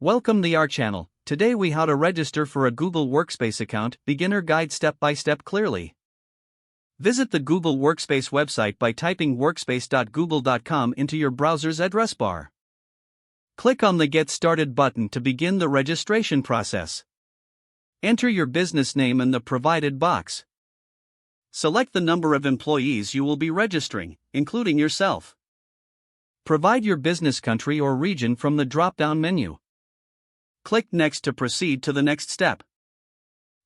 Welcome to our channel. Today we how to register for a Google Workspace account, beginner guide step by step clearly. Visit the Google Workspace website by typing workspace.google.com into your browser's address bar. Click on the Get Started button to begin the registration process. Enter your business name in the provided box. Select the number of employees you will be registering, including yourself. Provide your business country or region from the drop-down menu. Click Next to proceed to the next step.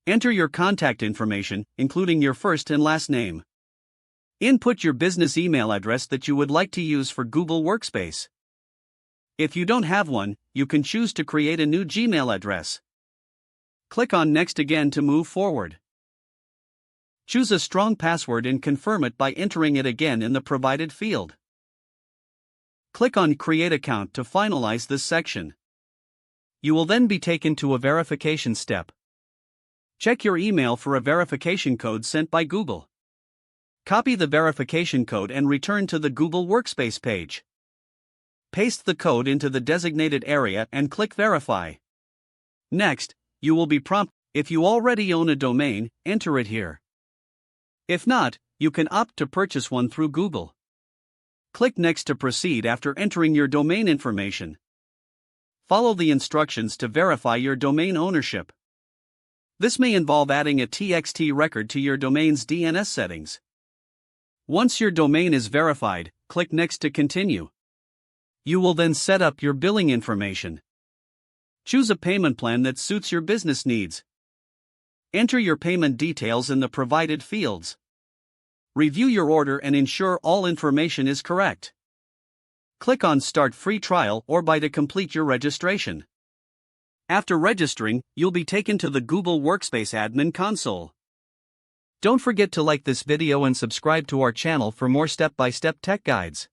Enter your contact information, including your first and last name. Input your business email address that you would like to use for Google Workspace. If you don't have one, you can choose to create a new Gmail address. Click on Next again to move forward. Choose a strong password and confirm it by entering it again in the provided field. Click on Create Account to finalize this section. You will then be taken to a verification step. Check your email for a verification code sent by Google. Copy the verification code and return to the Google Workspace page. Paste the code into the designated area and click Verify. Next, you will be prompted. If you already own a domain, enter it here. If not, you can opt to purchase one through Google. Click Next to proceed after entering your domain information. Follow the instructions to verify your domain ownership. This may involve adding a TXT record to your domain's DNS settings. Once your domain is verified, click Next to continue. You will then set up your billing information. Choose a payment plan that suits your business needs. Enter your payment details in the provided fields. Review your order and ensure all information is correct. Click on Start Free Trial or Buy to complete your registration. After registering, you'll be taken to the Google Workspace Admin Console. Don't forget to like this video and subscribe to our channel for more step-by-step tech guides.